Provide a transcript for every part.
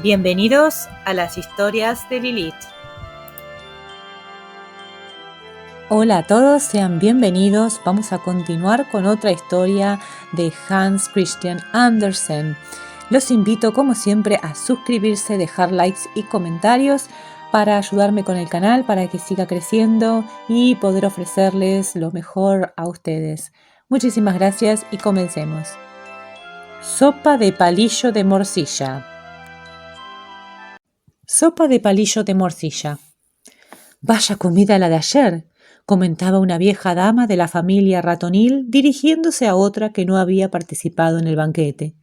Bienvenidos a las historias de Lilith. Hola a todos, sean bienvenidos. Vamos a continuar con otra historia de Hans Christian Andersen. Los invito como siempre a suscribirse, dejar likes y comentarios para ayudarme con el canal, para que siga creciendo y poder ofrecerles lo mejor a ustedes. Muchísimas gracias y comencemos. Sopa de palillo de morcilla. Sopa de palillo de morcilla. Vaya comida la de ayer, comentaba una vieja dama de la familia ratonil dirigiéndose a otra que no había participado en el banquete.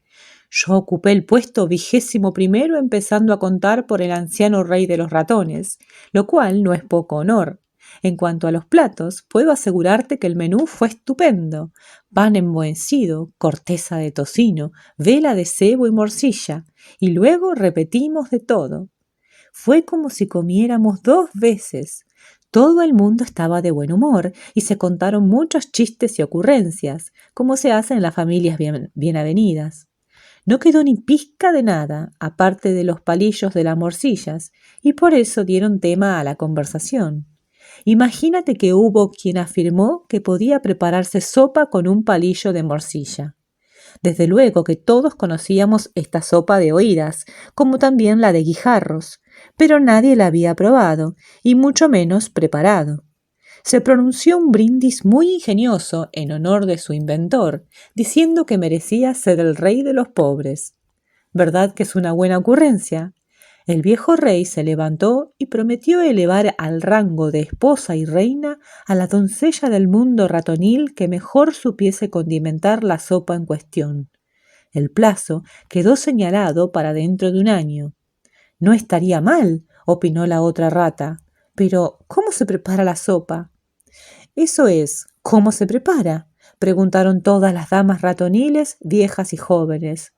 Yo ocupé el puesto 21º empezando a contar por el anciano rey de los ratones, lo cual no es poco honor. En cuanto a los platos, puedo asegurarte que el menú fue estupendo. Pan emmohecido, corteza de tocino, vela de cebo y morcilla, y luego repetimos de todo. Fue como si comiéramos 2 veces. Todo el mundo estaba de buen humor y se contaron muchos chistes y ocurrencias, como se hace en las familias bien avenidas. No quedó ni pizca de nada, aparte de los palillos de las morcillas, y por eso dieron tema a la conversación. Imagínate que hubo quien afirmó que podía prepararse sopa con un palillo de morcilla. Desde luego que todos conocíamos esta sopa de oídas, como también la de guijarros, pero nadie la había probado, y mucho menos preparado. Se pronunció un brindis muy ingenioso en honor de su inventor, diciendo que merecía ser el rey de los pobres. ¿Verdad que es una buena ocurrencia? El viejo rey se levantó y prometió elevar al rango de esposa y reina a la doncella del mundo ratonil que mejor supiese condimentar la sopa en cuestión. El plazo quedó señalado para dentro de un año. No estaría mal, opinó la otra rata. Pero, ¿cómo se prepara la sopa? Eso es, ¿cómo se prepara? Preguntaron todas las damas ratoniles, viejas y jóvenes.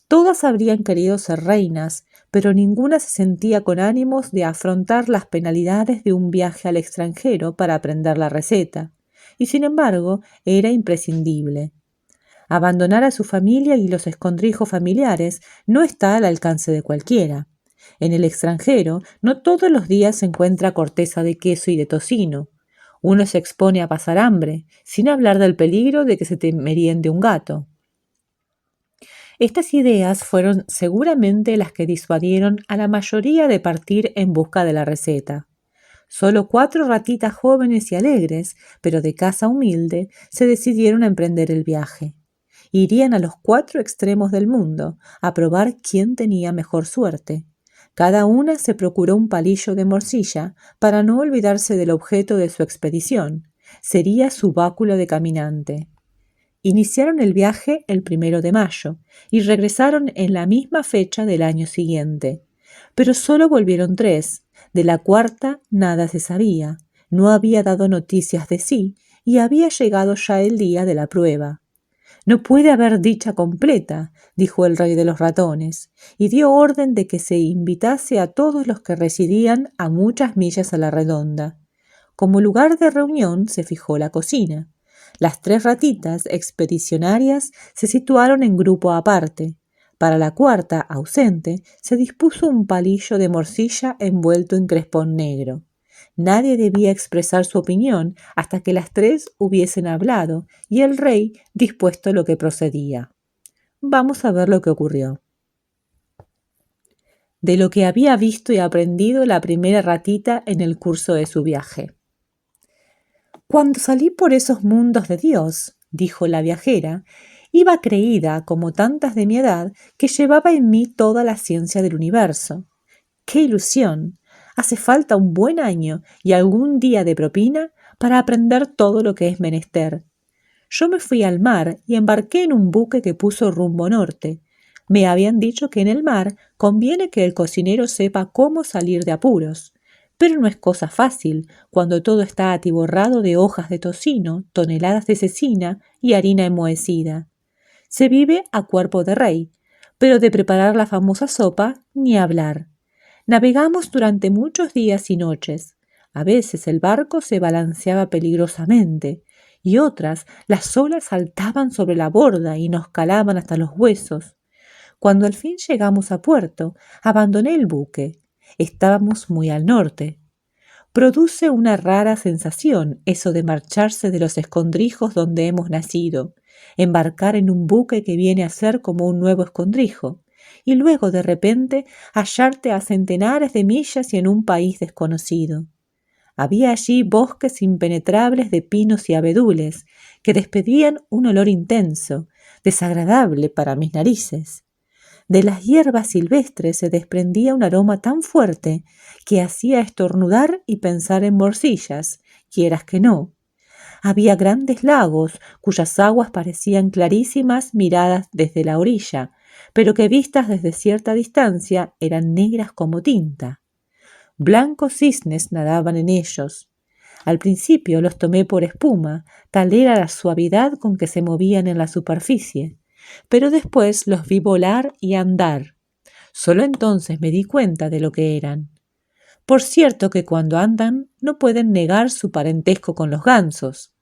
Todas habrían querido ser reinas, pero ninguna se sentía con ánimos de afrontar las penalidades de un viaje al extranjero para aprender la receta, y sin embargo era imprescindible. Abandonar a su familia y los escondrijos familiares no está al alcance de cualquiera. En el extranjero no todos los días se encuentra corteza de queso y de tocino. Uno se expone a pasar hambre, sin hablar del peligro de que se te meriende un gato. Estas ideas fueron seguramente las que disuadieron a la mayoría de partir en busca de la receta. Solo 4 ratitas jóvenes y alegres, pero de casa humilde, se decidieron a emprender el viaje. Irían a los 4 extremos del mundo, a probar quién tenía mejor suerte. Cada una se procuró un palillo de morcilla para no olvidarse del objeto de su expedición. Sería su báculo de caminante. Iniciaron el viaje el 1 de mayo y regresaron en la misma fecha del año siguiente. Pero solo volvieron 3. De la cuarta nada se sabía. No había dado noticias de sí y había llegado ya el día de la prueba. No puede haber dicha completa, dijo el rey de los ratones, y dio orden de que se invitase a todos los que residían a muchas millas a la redonda. Como lugar de reunión se fijó la cocina. Las 3 ratitas expedicionarias se situaron en grupo aparte. Para la cuarta, ausente, se dispuso un palillo de morcilla envuelto en crespón negro. Nadie debía expresar su opinión hasta que las 3 hubiesen hablado y el rey dispuesto lo que procedía. Vamos a ver lo que ocurrió. De lo que había visto y aprendido la primera ratita en el curso de su viaje. Cuando salí por esos mundos de Dios, dijo la viajera, iba creída, como tantas de mi edad, que llevaba en mí toda la ciencia del universo. ¡Qué ilusión! Hace falta un buen año y algún día de propina para aprender todo lo que es menester. Yo me fui al mar y embarqué en un buque que puso rumbo norte. Me habían dicho que en el mar conviene que el cocinero sepa cómo salir de apuros. Pero no es cosa fácil cuando todo está atiborrado de hojas de tocino, toneladas de cecina y harina enmohecida. Se vive a cuerpo de rey, pero de preparar la famosa sopa ni hablar. Navegamos durante muchos días y noches. A veces el barco se balanceaba peligrosamente y otras las olas saltaban sobre la borda y nos calaban hasta los huesos. Cuando al fin llegamos a puerto, abandoné el buque. Estábamos muy al norte. Produce una rara sensación eso de marcharse de los escondrijos donde hemos nacido, embarcar en un buque que viene a ser como un nuevo escondrijo, y luego de repente hallarte a centenares de millas y en un país desconocido. Había allí bosques impenetrables de pinos y abedules que despedían un olor intenso, desagradable para mis narices. De las hierbas silvestres se desprendía un aroma tan fuerte que hacía estornudar y pensar en morcillas, quieras que no. Había grandes lagos cuyas aguas parecían clarísimas miradas desde la orilla, pero que vistas desde cierta distancia eran negras como tinta. Blancos cisnes nadaban en ellos. Al principio los tomé por espuma, tal era la suavidad con que se movían en la superficie, pero después los vi volar y andar. Solo entonces me di cuenta de lo que eran. Por cierto que cuando andan no pueden negar su parentesco con los gansos.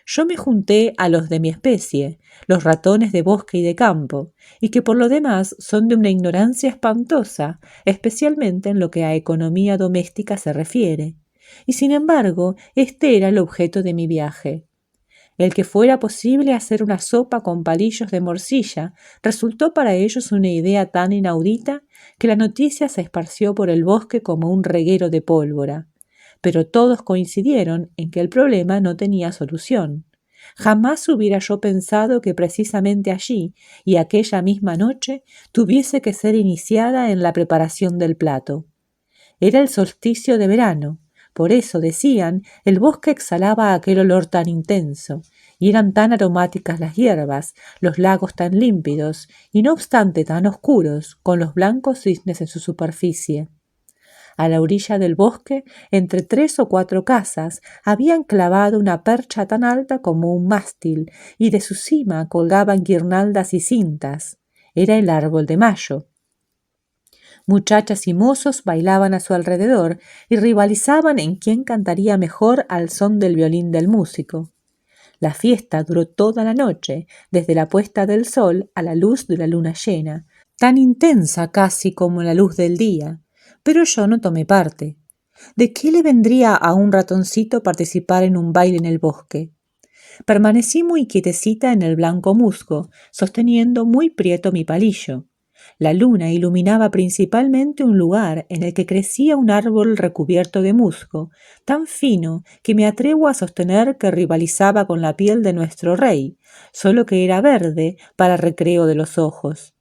Yo me junté a los de mi especie, los ratones de bosque y de campo, y que por lo demás son de una ignorancia espantosa, especialmente en lo que a economía doméstica se refiere. Y sin embargo, este era el objeto de mi viaje. El que fuera posible hacer una sopa con palillos de morcilla resultó para ellos una idea tan inaudita que la noticia se esparció por el bosque como un reguero de pólvora. Pero todos coincidieron en que el problema no tenía solución. Jamás hubiera yo pensado que precisamente allí y aquella misma noche tuviese que ser iniciada en la preparación del plato. Era el solsticio de verano. Por eso, decían, el bosque exhalaba aquel olor tan intenso, y eran tan aromáticas las hierbas, los lagos tan límpidos, y no obstante tan oscuros, con los blancos cisnes en su superficie. A la orilla del bosque, entre 3 o 4 casas, habían clavado una percha tan alta como un mástil, y de su cima colgaban guirnaldas y cintas. Era el árbol de mayo. Muchachas y mozos bailaban a su alrededor y rivalizaban en quién cantaría mejor al son del violín del músico. La fiesta duró toda la noche, desde la puesta del sol a la luz de la luna llena, tan intensa casi como la luz del día, pero yo no tomé parte. ¿De qué le vendría a un ratoncito participar en un baile en el bosque? Permanecí muy quietecita en el blanco musgo, sosteniendo muy prieto mi palillo. La luna iluminaba principalmente un lugar en el que crecía un árbol recubierto de musgo, tan fino que me atrevo a sostener que rivalizaba con la piel de nuestro rey, solo que era verde para recreo de los ojos.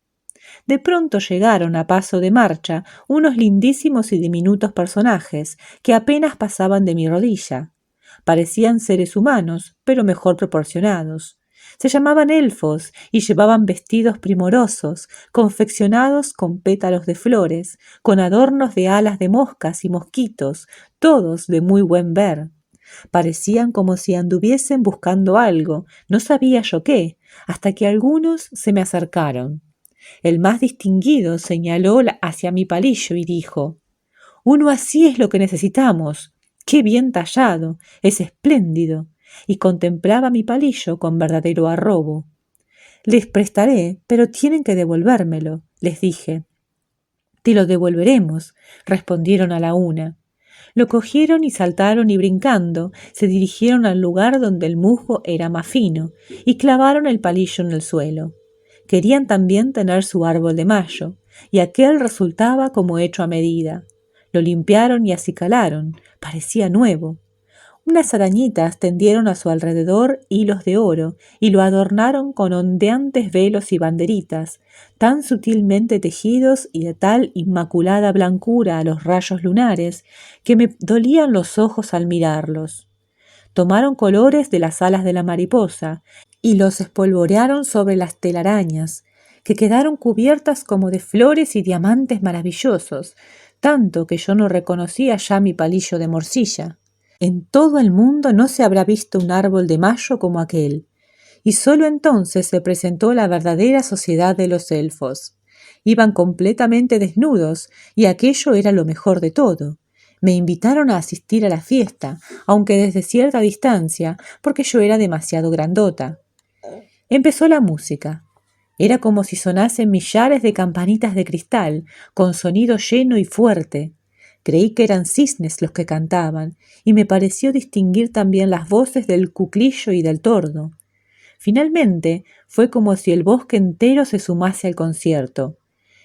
De pronto llegaron a paso de marcha unos lindísimos y diminutos personajes que apenas pasaban de mi rodilla. Parecían seres humanos, pero mejor proporcionados. Se llamaban elfos y llevaban vestidos primorosos, confeccionados con pétalos de flores, con adornos de alas de moscas y mosquitos, todos de muy buen ver. Parecían como si anduviesen buscando algo, no sabía yo qué, hasta que algunos se me acercaron. El más distinguido señaló hacia mi palillo y dijo: «Uno así es lo que necesitamos. ¡Qué bien tallado! Es espléndido», y contemplaba mi palillo con verdadero arrobo. «Les prestaré, pero tienen que devolvérmelo», les dije. «Te lo devolveremos», respondieron a la una. Lo cogieron y saltaron y brincando se dirigieron al lugar donde el musgo era más fino y clavaron el palillo en el suelo. Querían también tener su árbol de mayo, y aquel resultaba como hecho a medida. Lo limpiaron y acicalaron, parecía nuevo. Unas arañitas tendieron a su alrededor hilos de oro y lo adornaron con ondeantes velos y banderitas, tan sutilmente tejidos y de tal inmaculada blancura a los rayos lunares que me dolían los ojos al mirarlos. Tomaron colores de las alas de la mariposa y los espolvorearon sobre las telarañas, que quedaron cubiertas como de flores y diamantes maravillosos, tanto que yo no reconocía ya mi palillo de morcilla. En todo el mundo no se habrá visto un árbol de mayo como aquel, y sólo entonces se presentó la verdadera sociedad de los elfos. Iban completamente desnudos, y aquello era lo mejor de todo. Me invitaron a asistir a la fiesta, aunque desde cierta distancia, porque yo era demasiado grandota. Empezó la música. Era como si sonasen millares de campanitas de cristal, con sonido lleno y fuerte. Creí que eran cisnes los que cantaban, y me pareció distinguir también las voces del cuclillo y del tordo. Finalmente, fue como si el bosque entero se sumase al concierto.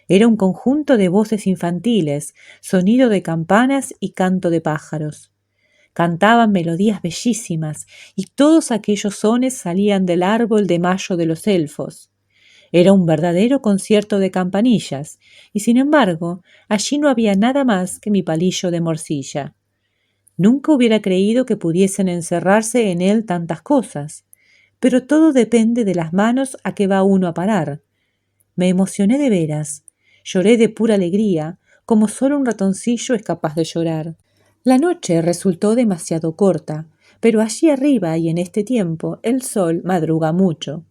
Era un conjunto de voces infantiles, sonido de campanas y canto de pájaros. Cantaban melodías bellísimas, y todos aquellos sones salían del árbol de mayo de los elfos. Era un verdadero concierto de campanillas, y sin embargo, allí no había nada más que mi palillo de morcilla. Nunca hubiera creído que pudiesen encerrarse en él tantas cosas, pero todo depende de las manos a que va uno a parar. Me emocioné de veras, lloré de pura alegría, como solo un ratoncillo es capaz de llorar. La noche resultó demasiado corta, pero allí arriba y en este tiempo el sol madruga mucho.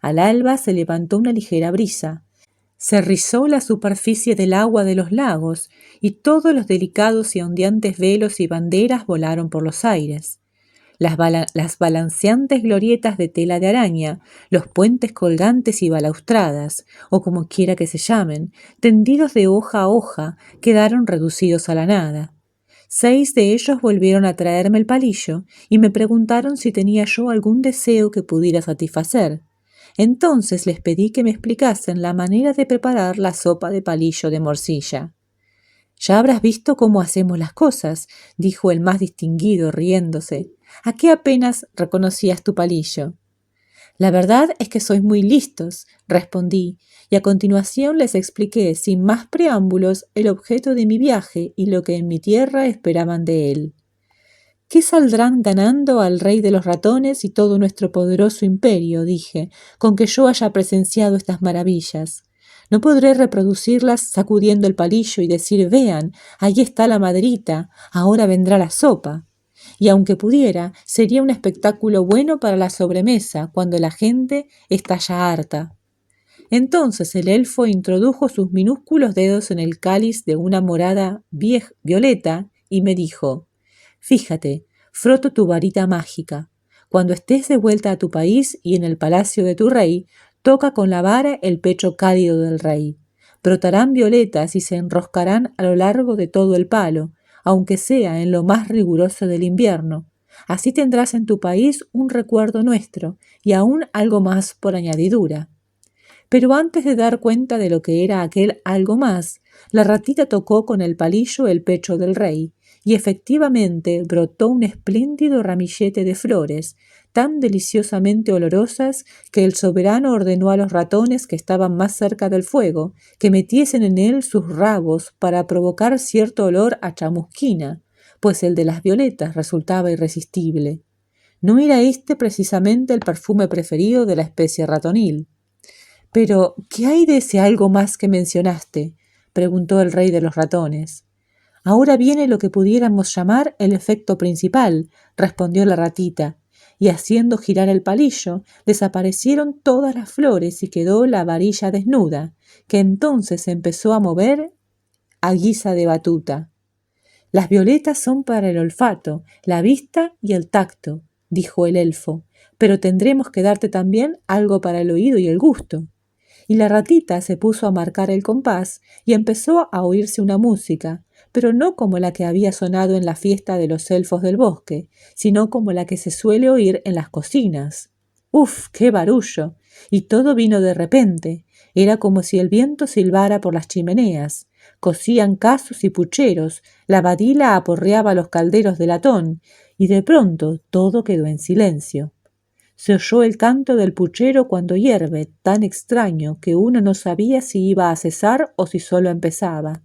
Al alba se levantó una ligera brisa. Se rizó la superficie del agua de los lagos y todos los delicados y ondeantes velos y banderas volaron por los aires. Las balanceantes glorietas de tela de araña, los puentes colgantes y balaustradas, o como quiera que se llamen, tendidos de hoja a hoja, quedaron reducidos a la nada. 6 de ellos volvieron a traerme el palillo y me preguntaron si tenía yo algún deseo que pudiera satisfacer. Entonces les pedí que me explicasen la manera de preparar la sopa de palillo de morcilla. «Ya habrás visto cómo hacemos las cosas», dijo el más distinguido riéndose. «¿A qué apenas reconocías tu palillo?» «La verdad es que sois muy listos», respondí, y a continuación les expliqué sin más preámbulos el objeto de mi viaje y lo que en mi tierra esperaban de él. «¿Qué saldrán ganando al rey de los ratones y todo nuestro poderoso imperio?», dije, «con que yo haya presenciado estas maravillas. No podré reproducirlas sacudiendo el palillo y decir, vean, ahí está la maderita, ahora vendrá la sopa. Y aunque pudiera, sería un espectáculo bueno para la sobremesa, cuando la gente está ya harta». Entonces el elfo introdujo sus minúsculos dedos en el cáliz de una morada violeta y me dijo, «Fíjate, froto tu varita mágica. Cuando estés de vuelta a tu país y en el palacio de tu rey, toca con la vara el pecho cálido del rey. Brotarán violetas y se enroscarán a lo largo de todo el palo, aunque sea en lo más riguroso del invierno. Así tendrás en tu país un recuerdo nuestro y aún algo más por añadidura». Pero antes de dar cuenta de lo que era aquel algo más, la ratita tocó con el palillo el pecho del rey, y efectivamente brotó un espléndido ramillete de flores, tan deliciosamente olorosas que el soberano ordenó a los ratones que estaban más cerca del fuego que metiesen en él sus rabos para provocar cierto olor a chamusquina, pues el de las violetas resultaba irresistible. No era este precisamente el perfume preferido de la especie ratonil. «Pero, ¿qué hay de ese algo más que mencionaste?», preguntó el rey de los ratones. «Ahora viene lo que pudiéramos llamar el efecto principal», respondió la ratita, y haciendo girar el palillo, desaparecieron todas las flores y quedó la varilla desnuda, que entonces empezó a mover a guisa de batuta. «Las violetas son para el olfato, la vista y el tacto», dijo el elfo, «pero tendremos que darte también algo para el oído y el gusto». Y la ratita se puso a marcar el compás y empezó a oírse una música, pero no como la que había sonado en la fiesta de los elfos del bosque, sino como la que se suele oír en las cocinas. ¡Uf, qué barullo! Y todo vino de repente. Era como si el viento silbara por las chimeneas. Cocían casos y pucheros, la badila aporreaba los calderos de latón, y de pronto todo quedó en silencio. Se oyó el canto del puchero cuando hierve, tan extraño que uno no sabía si iba a cesar o si solo empezaba.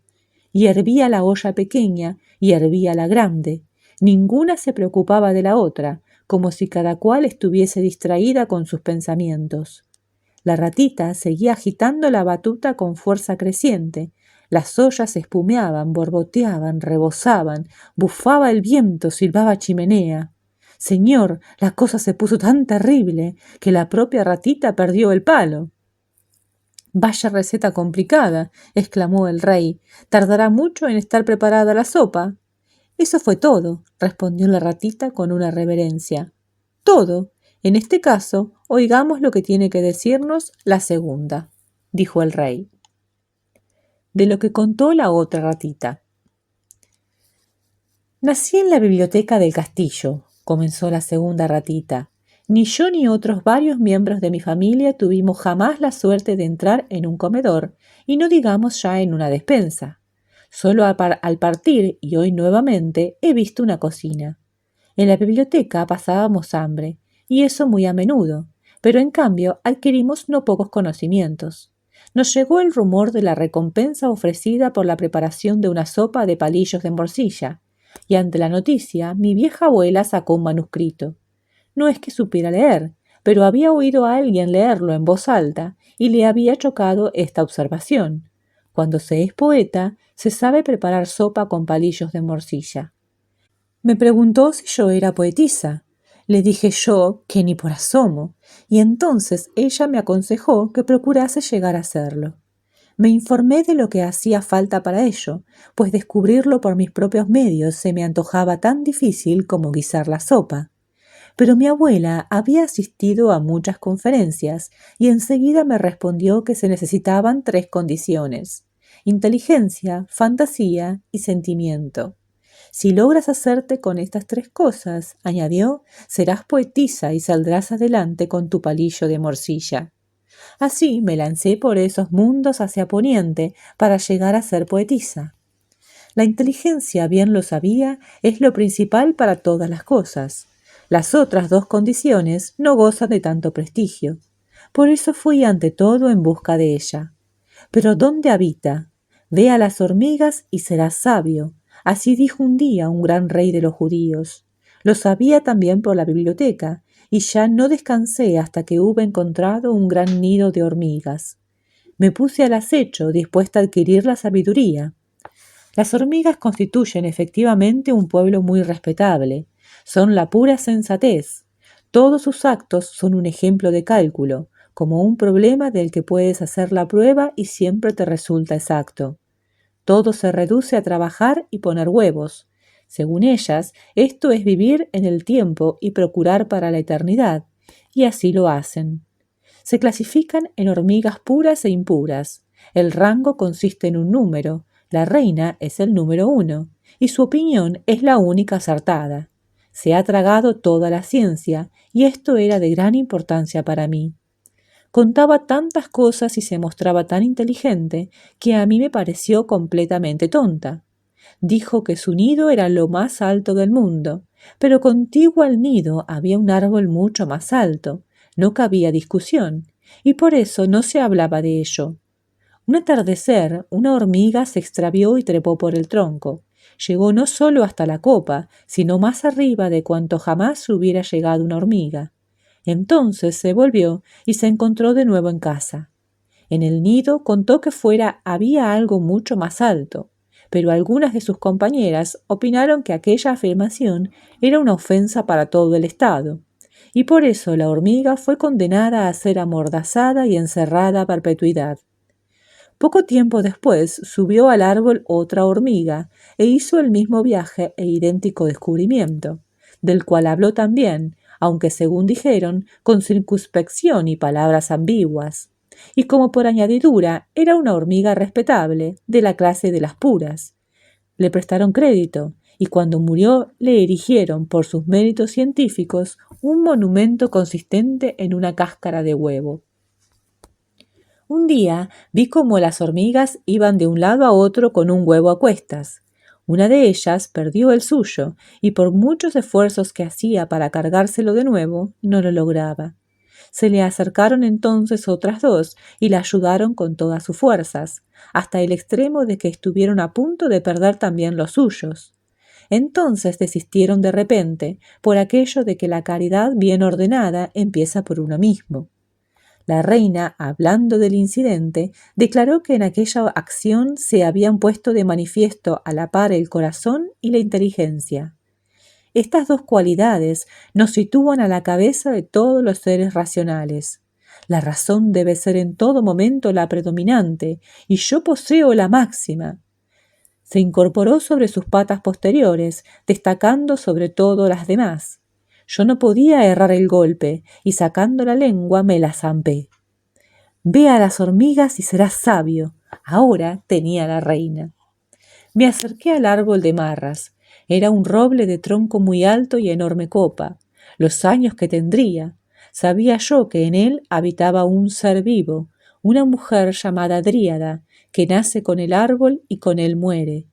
Y hervía la olla pequeña y hervía la grande. Ninguna se preocupaba de la otra, como si cada cual estuviese distraída con sus pensamientos. La ratita seguía agitando la batuta con fuerza creciente. Las ollas espumeaban, borboteaban, rebosaban, bufaba el viento, silbaba chimenea. Señor, la cosa se puso tan terrible que la propia ratita perdió el palo. «Vaya receta complicada», exclamó el rey. «¿Tardará mucho en estar preparada la sopa?» «Eso fue todo», respondió la ratita con una reverencia. «¿Todo? En este caso, oigamos lo que tiene que decirnos la segunda, dijo el rey. De lo que contó la otra ratita. Nací en la biblioteca del castillo, comenzó la segunda ratita. Ni yo ni otros varios miembros de mi familia tuvimos jamás la suerte de entrar en un comedor, y no digamos ya en una despensa. Solo al partir, y hoy nuevamente, he visto una cocina. En la biblioteca pasábamos hambre, y eso muy a menudo, pero en cambio adquirimos no pocos conocimientos. Nos llegó el rumor de la recompensa ofrecida por la preparación de una sopa de palillos de morcilla, y ante la noticia mi vieja abuela sacó un manuscrito. No es que supiera leer, pero había oído a alguien leerlo en voz alta y le había chocado esta observación. Cuando se es poeta, se sabe preparar sopa con palillos de morcilla. Me preguntó si yo era poetisa. Le dije yo que ni por asomo, y entonces ella me aconsejó que procurase llegar a serlo. Me informé de lo que hacía falta para ello, pues descubrirlo por mis propios medios se me antojaba tan difícil como guisar la sopa. Pero mi abuela había asistido a muchas conferencias y enseguida me respondió que se necesitaban 3 condiciones: inteligencia, fantasía y sentimiento. Si logras hacerte con estas 3 cosas, añadió, serás poetisa y saldrás adelante con tu palillo de morcilla. Así me lancé por esos mundos hacia Poniente para llegar a ser poetisa. La inteligencia, bien lo sabía, es lo principal para todas las cosas. Las otras 2 condiciones no gozan de tanto prestigio. Por eso fui ante todo en busca de ella. Pero ¿dónde habita? Ve a las hormigas y serás sabio. Así dijo un día un gran rey de los judíos. Lo sabía también por la biblioteca, y ya no descansé hasta que hube encontrado un gran nido de hormigas. Me puse al acecho, dispuesta a adquirir la sabiduría. Las hormigas constituyen efectivamente un pueblo muy respetable. Son la pura sensatez. Todos sus actos son un ejemplo de cálculo, como un problema del que puedes hacer la prueba y siempre te resulta exacto. Todo se reduce a trabajar y poner huevos. Según ellas, esto es vivir en el tiempo y procurar para la eternidad, y así lo hacen. Se clasifican en hormigas puras e impuras. El rango consiste en un número. La reina es el número 1, y su opinión es la única acertada. Se ha tragado toda la ciencia, y esto era de gran importancia para mí. Contaba tantas cosas y se mostraba tan inteligente que a mí me pareció completamente tonta. Dijo que su nido era lo más alto del mundo, pero contiguo al nido había un árbol mucho más alto. No cabía discusión, y por eso no se hablaba de ello. Un atardecer, una hormiga se extravió y trepó por el tronco. Llegó no solo hasta la copa, sino más arriba de cuanto jamás hubiera llegado una hormiga. Entonces se volvió y se encontró de nuevo en casa. En el nido contó que fuera había algo mucho más alto, pero algunas de sus compañeras opinaron que aquella afirmación era una ofensa para todo el estado, y por eso la hormiga fue condenada a ser amordazada y encerrada a perpetuidad. Poco tiempo después subió al árbol otra hormiga e hizo el mismo viaje e idéntico descubrimiento, del cual habló también, aunque según dijeron, con circunspección y palabras ambiguas. Y como por añadidura era una hormiga respetable, de la clase de las puras. Le prestaron crédito, y cuando murió le erigieron, por sus méritos científicos, un monumento consistente en una cáscara de huevo. Un día vi cómo las hormigas iban de un lado a otro con un huevo a cuestas. Una de ellas perdió el suyo y por muchos esfuerzos que hacía para cargárselo de nuevo, no lo lograba. Se le acercaron entonces otras 2 y la ayudaron con todas sus fuerzas, hasta el extremo de que estuvieron a punto de perder también los suyos. Entonces desistieron de repente, por aquello de que la caridad bien ordenada empieza por uno mismo. La reina, hablando del incidente, declaró que en aquella acción se habían puesto de manifiesto a la par el corazón y la inteligencia. Estas 2 cualidades nos sitúan a la cabeza de todos los seres racionales. La razón debe ser en todo momento la predominante, y yo poseo la máxima. Se incorporó sobre sus patas posteriores, destacando sobre todo las demás. Yo no podía errar el golpe, y sacando la lengua me la zampé. Ve a las hormigas y serás sabio. Ahora tenía la reina. Me acerqué al árbol de marras. Era un roble de tronco muy alto y enorme copa. Los años que tendría. Sabía yo que en él habitaba un ser vivo, una mujer llamada Dríada, que nace con el árbol y con él muere.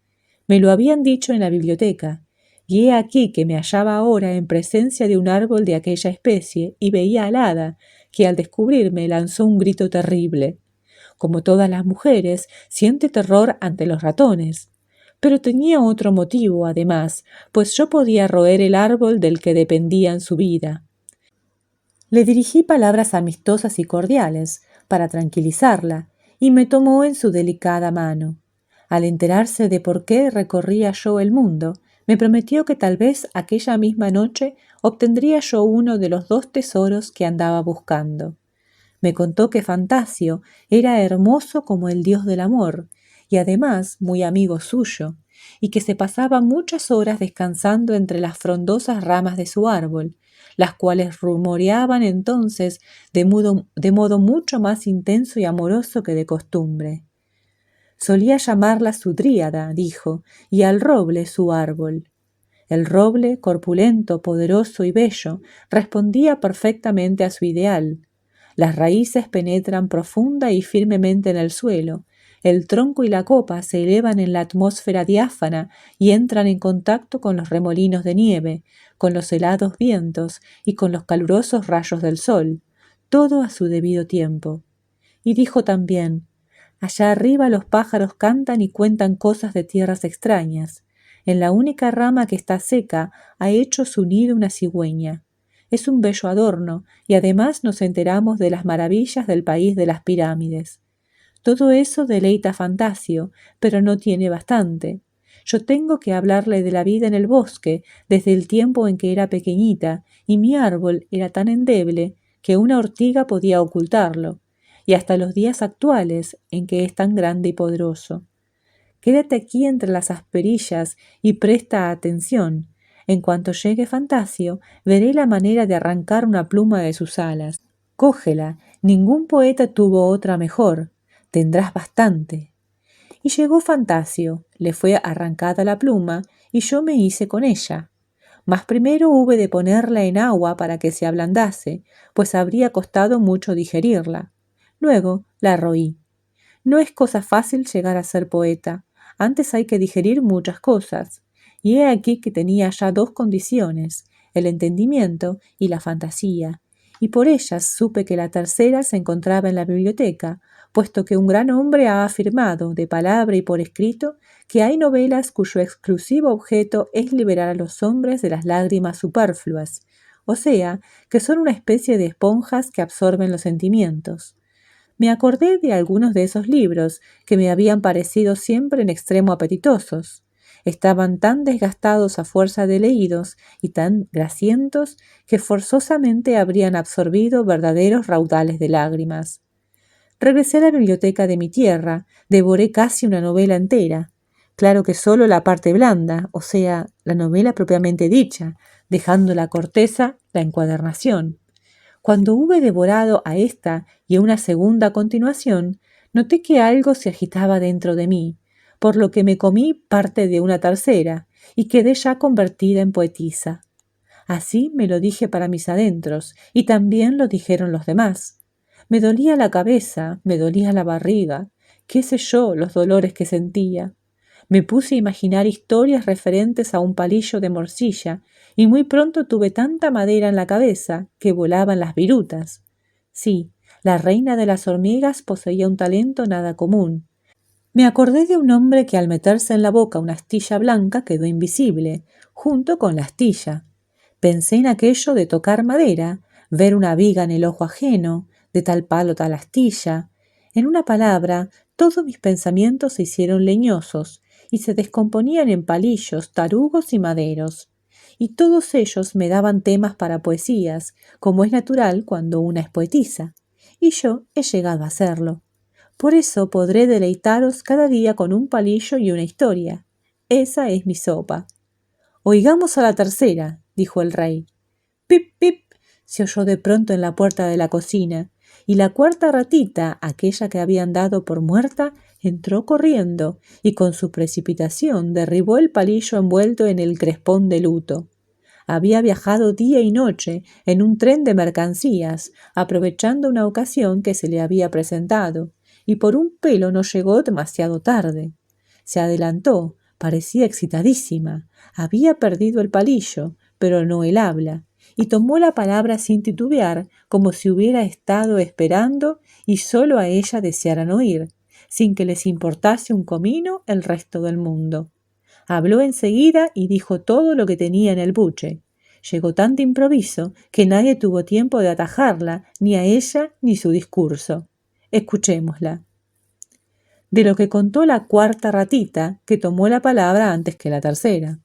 Me lo habían dicho en la biblioteca, y he aquí que me hallaba ahora en presencia de un árbol de aquella especie y veía al hada, que al descubrirme lanzó un grito terrible. Como todas las mujeres, siente terror ante los ratones. Pero tenía otro motivo, además, pues yo podía roer el árbol del que dependía en su vida. Le dirigí palabras amistosas y cordiales para tranquilizarla, y me tomó en su delicada mano. Al enterarse de por qué recorría yo el mundo, me prometió que tal vez aquella misma noche obtendría yo uno de los 2 tesoros que andaba buscando. Me contó que Fantasio era hermoso como el dios del amor, y además muy amigo suyo, y que se pasaba muchas horas descansando entre las frondosas ramas de su árbol, las cuales rumoreaban entonces de modo mucho más intenso y amoroso que de costumbre. Solía llamarla su dríada, dijo, y al roble su árbol. El roble, corpulento, poderoso y bello, respondía perfectamente a su ideal. Las raíces penetran profunda y firmemente en el suelo. El tronco y la copa se elevan en la atmósfera diáfana y entran en contacto con los remolinos de nieve, con los helados vientos y con los calurosos rayos del sol, todo a su debido tiempo. Y dijo también: allá arriba los pájaros cantan y cuentan cosas de tierras extrañas. En la única rama que está seca ha hecho su nido una cigüeña. Es un bello adorno, y además nos enteramos de las maravillas del país de las pirámides. Todo eso deleita a Fantasio, pero no tiene bastante. Yo tengo que hablarle de la vida en el bosque desde el tiempo en que era pequeñita, y mi árbol era tan endeble que una ortiga podía ocultarlo, y hasta los días actuales en que es tan grande y poderoso. Quédate aquí entre las asperillas y presta atención. En cuanto llegue Fantasio, veré la manera de arrancar una pluma de sus alas. Cógela, ningún poeta tuvo otra mejor. Tendrás bastante. Y llegó Fantasio, le fue arrancada la pluma, y yo me hice con ella. Mas primero hube de ponerla en agua para que se ablandase, pues habría costado mucho digerirla. Luego la roí. No es cosa fácil llegar a ser poeta, antes hay que digerir muchas cosas, y he aquí que tenía ya 2 condiciones, el entendimiento y la fantasía, y por ellas supe que la tercera se encontraba en la biblioteca, puesto que un gran hombre ha afirmado, de palabra y por escrito, que hay novelas cuyo exclusivo objeto es liberar a los hombres de las lágrimas superfluas, o sea, que son una especie de esponjas que absorben los sentimientos. Me acordé de algunos de esos libros que me habían parecido siempre en extremo apetitosos. Estaban tan desgastados a fuerza de leídos y tan grasientos que forzosamente habrían absorbido verdaderos raudales de lágrimas. Regresé a la biblioteca de mi tierra, devoré casi una novela entera. Claro que solo la parte blanda, o sea, la novela propiamente dicha, dejando la corteza, la encuadernación. Cuando hube devorado a esta y a una segunda a continuación, noté que algo se agitaba dentro de mí, por lo que me comí parte de una tercera y quedé ya convertida en poetisa. Así me lo dije para mis adentros, y también lo dijeron los demás. Me dolía la cabeza, me dolía la barriga, qué sé yo los dolores que sentía. Me puse a imaginar historias referentes a un palillo de morcilla, y muy pronto tuve tanta madera en la cabeza que volaban las virutas. Sí, la reina de las hormigas poseía un talento nada común. Me acordé de un hombre que al meterse en la boca una astilla blanca quedó invisible, junto con la astilla. Pensé en aquello de tocar madera, ver una viga en el ojo ajeno, de tal palo tal astilla. En una palabra, todos mis pensamientos se hicieron leñosos y se descomponían en palillos, tarugos y maderos. Y todos ellos me daban temas para poesías, como es natural cuando una es poetisa. Y yo he llegado a serlo. Por eso podré deleitaros cada día con un palillo y una historia. Esa es mi sopa. Oigamos a la tercera, dijo el rey. pip, pip, se oyó de pronto en la puerta de la cocina, y la cuarta ratita, aquella que habían dado por muerta, entró corriendo y con su precipitación derribó el palillo envuelto en el crespón de luto. Había viajado día y noche en un tren de mercancías, aprovechando una ocasión que se le había presentado, y por un pelo no llegó demasiado tarde. Se adelantó, parecía excitadísima. Había perdido el palillo, pero no el habla, y tomó la palabra sin titubear, como si hubiera estado esperando y solo a ella desearan oír, sin que les importase un comino el resto del mundo. Habló enseguida y dijo todo lo que tenía en el buche. Llegó tan de improviso que nadie tuvo tiempo de atajarla, ni a ella ni su discurso. Escuchémosla. De lo que contó la cuarta ratita, que tomó la palabra antes que la tercera.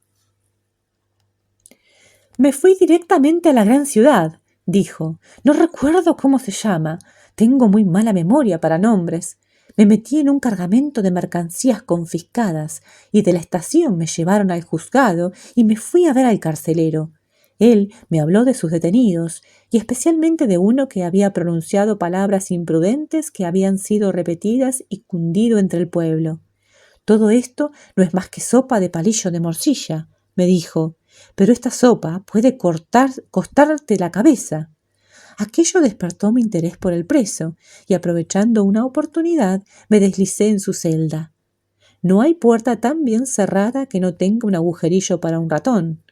Me fui directamente a la gran ciudad, dijo. No recuerdo cómo se llama. Tengo muy mala memoria para nombres. Me metí en un cargamento de mercancías confiscadas y de la estación me llevaron al juzgado y me fui a ver al carcelero. Él me habló de sus detenidos y especialmente de uno que había pronunciado palabras imprudentes que habían sido repetidas y cundido entre el pueblo. Todo esto no es más que sopa de palillo de morcilla, me dijo, pero esta sopa puede costarte la cabeza. Aquello despertó mi interés por el preso, y aprovechando una oportunidad me deslicé en su celda. No hay puerta tan bien cerrada que no tenga un agujerillo para un ratón.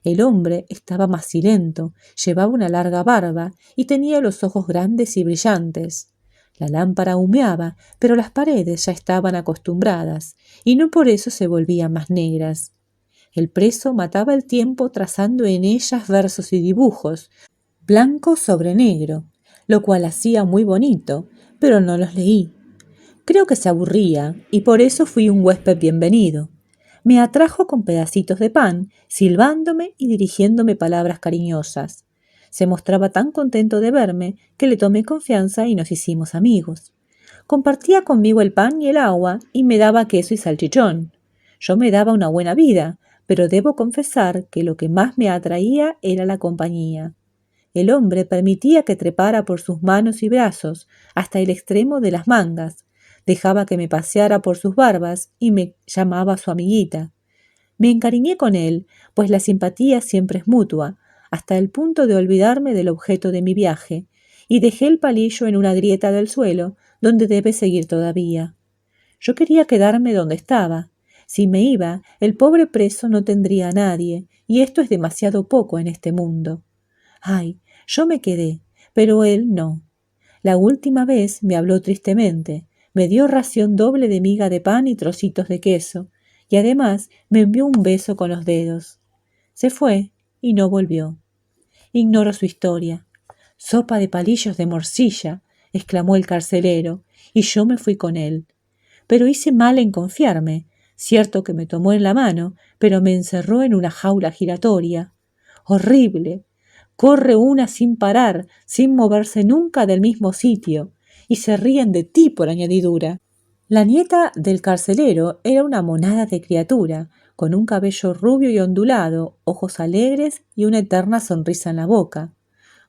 El hombre estaba macilento, llevaba una larga barba y tenía los ojos grandes y brillantes. La lámpara humeaba, pero las paredes ya estaban acostumbradas, y no por eso se volvían más negras. El preso mataba el tiempo trazando en ellas versos y dibujos, blanco sobre negro, lo cual hacía muy bonito, pero no los leí. Creo que se aburría, y por eso fui un huésped bienvenido. Me atrajo con pedacitos de pan, silbándome y dirigiéndome palabras cariñosas. Se mostraba tan contento de verme que le tomé confianza y nos hicimos amigos. Compartía conmigo el pan y el agua y me daba queso y salchichón. Yo me daba una buena vida, pero debo confesar que lo que más me atraía era la compañía. El hombre permitía que trepara por sus manos y brazos hasta el extremo de las mangas, dejaba que me paseara por sus barbas y me llamaba su amiguita. Me encariñé con él, pues la simpatía siempre es mutua, hasta el punto de olvidarme del objeto de mi viaje, y dejé el palillo en una grieta del suelo, donde debe seguir todavía. Yo quería quedarme donde estaba. Si me iba, el pobre preso no tendría a nadie, y esto es demasiado poco en este mundo. Ay, yo me quedé, pero él no. La última vez me habló tristemente, me dio ración doble de miga de pan y trocitos de queso, y además me envió un beso con los dedos. Se fue y no volvió. Ignoro su historia. Sopa de palillos de morcilla, exclamó el carcelero, y yo me fui con él. Pero hice mal en confiarme. Cierto que me tomó en la mano, pero me encerró en una jaula giratoria. Horrible. Corre una sin parar, sin moverse nunca del mismo sitio, y se ríen de ti por añadidura. La nieta del carcelero era una monada de criatura, con un cabello rubio y ondulado, ojos alegres y una eterna sonrisa en la boca.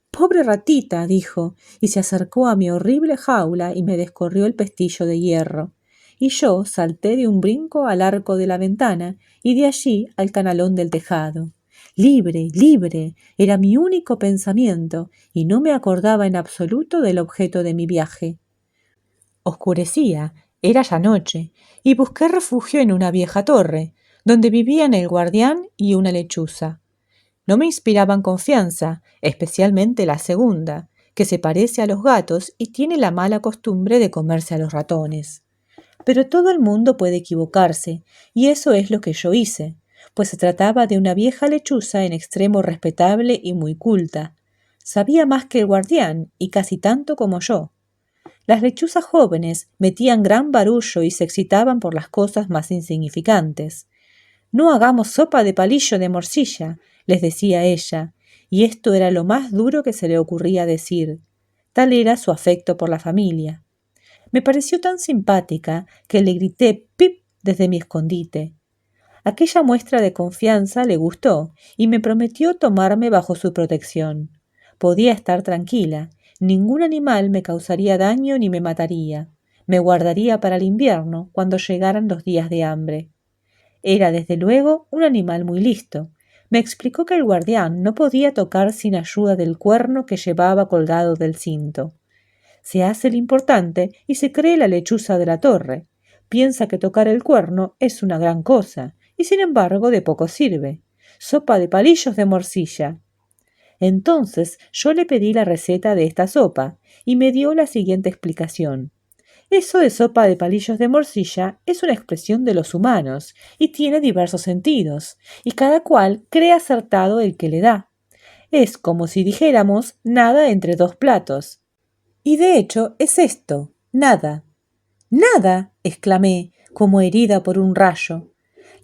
«Pobre ratita», dijo, y se acercó a mi horrible jaula y me descorrió el pestillo de hierro. Y yo salté de un brinco al arco de la ventana y de allí al canalón del tejado. Libre, libre, era mi único pensamiento, y no me acordaba en absoluto del objeto de mi viaje. Oscurecía, era ya noche, y busqué refugio en una vieja torre, donde vivían el guardián y una lechuza. No me inspiraban confianza, especialmente la segunda, que se parece a los gatos y tiene la mala costumbre de comerse a los ratones. Pero todo el mundo puede equivocarse, y eso es lo que yo hice, pues se trataba de una vieja lechuza en extremo respetable y muy culta. Sabía más que el guardián, y casi tanto como yo. Las lechuzas jóvenes metían gran barullo y se excitaban por las cosas más insignificantes. «No hagamos sopa de palillo de morcilla», les decía ella, y esto era lo más duro que se le ocurría decir. Tal era su afecto por la familia. Me pareció tan simpática que le grité «pip» desde mi escondite. Aquella muestra de confianza le gustó y me prometió tomarme bajo su protección. Podía estar tranquila, ningún animal me causaría daño ni me mataría. Me guardaría para el invierno, cuando llegaran los días de hambre. Era, desde luego, un animal muy listo. Me explicó que el guardián no podía tocar sin ayuda del cuerno que llevaba colgado del cinto. Se hace el importante y se cree la lechuza de la torre. Piensa que tocar el cuerno es una gran cosa, y sin embargo de poco sirve. Sopa de palillos de morcilla. Entonces yo le pedí la receta de esta sopa, y me dio la siguiente explicación. Eso de sopa de palillos de morcilla es una expresión de los humanos, y tiene diversos sentidos, y cada cual cree acertado el que le da. Es como si dijéramos nada entre dos platos. Y de hecho es esto, nada. ¡Nada! Exclamé, como herida por un rayo.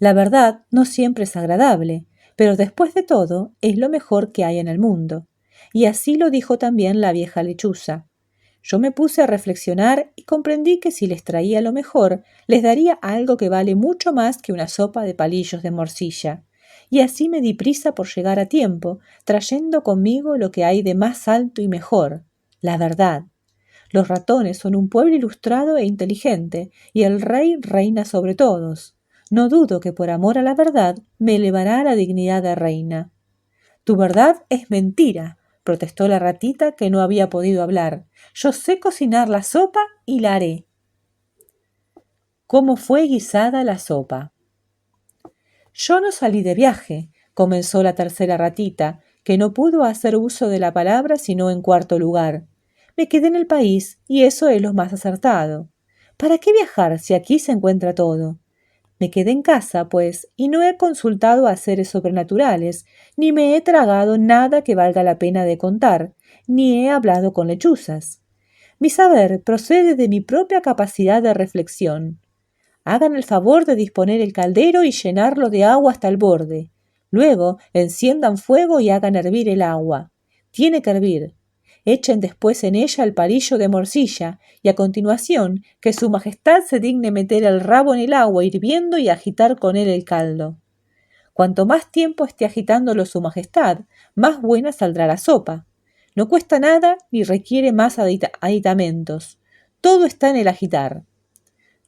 La verdad no siempre es agradable, pero después de todo es lo mejor que hay en el mundo. Y así lo dijo también la vieja lechuza. Yo me puse a reflexionar y comprendí que si les traía lo mejor, les daría algo que vale mucho más que una sopa de palillos de morcilla. Y así me di prisa por llegar a tiempo, trayendo conmigo lo que hay de más alto y mejor, la verdad. Los ratones son un pueblo ilustrado e inteligente, y el rey reina sobre todos. No dudo que por amor a la verdad me elevará a la dignidad de reina. Tu verdad es mentira, protestó la ratita, que no había podido hablar. Yo sé cocinar la sopa y la haré. ¿Cómo fue guisada la sopa? Yo no salí de viaje, comenzó la tercera ratita, que no pudo hacer uso de la palabra sino en cuarto lugar. Me quedé en el país, y eso es lo más acertado. ¿Para qué viajar si aquí se encuentra todo? Me quedé en casa, pues, y no he consultado a seres sobrenaturales, ni me he tragado nada que valga la pena de contar, ni he hablado con lechuzas. Mi saber procede de mi propia capacidad de reflexión. Hagan el favor de disponer el caldero y llenarlo de agua hasta el borde. Luego enciendan fuego y hagan hervir el agua. Tiene que hervir. Echen después en ella el palillo de morcilla y a continuación que su majestad se digne meter el rabo en el agua hirviendo y agitar con él el caldo. Cuanto más tiempo esté agitándolo su majestad, más buena saldrá la sopa. No cuesta nada ni requiere más aditamentos. Todo está en el agitar.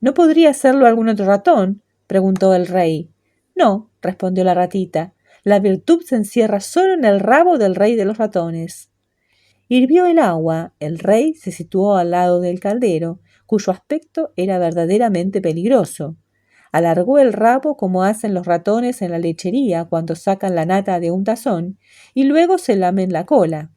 ¿No podría hacerlo algún otro ratón?, preguntó el rey. No, respondió la ratita. La virtud se encierra solo en el rabo del rey de los ratones. Hirvió el agua, el rey se situó al lado del caldero, cuyo aspecto era verdaderamente peligroso. Alargó el rabo como hacen los ratones en la lechería cuando sacan la nata de un tazón, y luego se lamen la cola.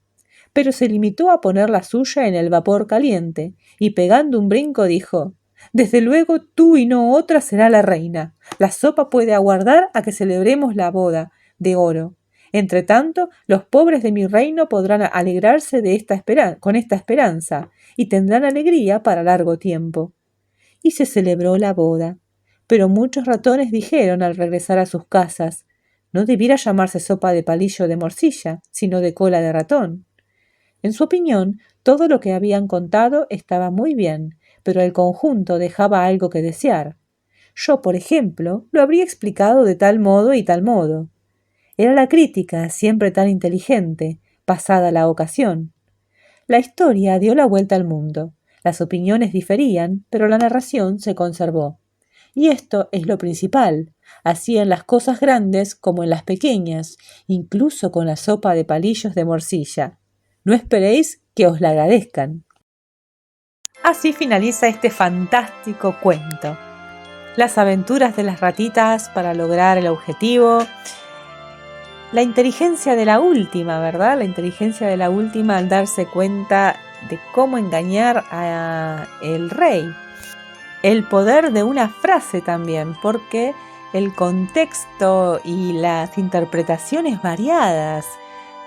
Pero se limitó a poner la suya en el vapor caliente, y pegando un brinco dijo: «Desde luego tú y no otra será la reina. La sopa puede aguardar a que celebremos la boda de oro. Entretanto, los pobres de mi reino podrán alegrarse de con esta esperanza, y tendrán alegría para largo tiempo». Y se celebró la boda. Pero muchos ratones dijeron al regresar a sus casas: «No debiera llamarse sopa de palillo de morcilla, sino de cola de ratón». En su opinión, todo lo que habían contado estaba muy bien, pero el conjunto dejaba algo que desear. Yo, por ejemplo, lo habría explicado de tal modo y tal modo. Era la crítica, siempre tan inteligente, pasada la ocasión. La historia dio la vuelta al mundo. Las opiniones diferían, pero la narración se conservó. Y esto es lo principal, así en las cosas grandes como en las pequeñas, incluso con la sopa de palillos de morcilla. No esperéis que os la agradezcan. Así finaliza este fantástico cuento. Las aventuras de las ratitas para lograr el objetivo. La inteligencia de la última, ¿verdad? La inteligencia de la última al darse cuenta de cómo engañar a el rey. El poder de una frase también, porque el contexto y las interpretaciones variadas,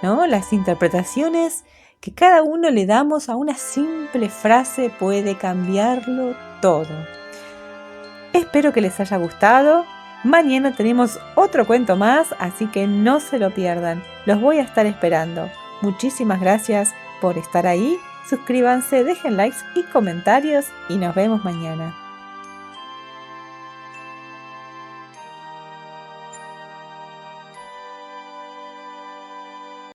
¿no? Las interpretaciones que cada uno le damos a una simple frase puede cambiarlo todo. Espero que les haya gustado. Mañana tenemos otro cuento más, así que no se lo pierdan. Los voy a estar esperando. Muchísimas gracias por estar ahí. Suscríbanse, dejen likes y comentarios y nos vemos mañana.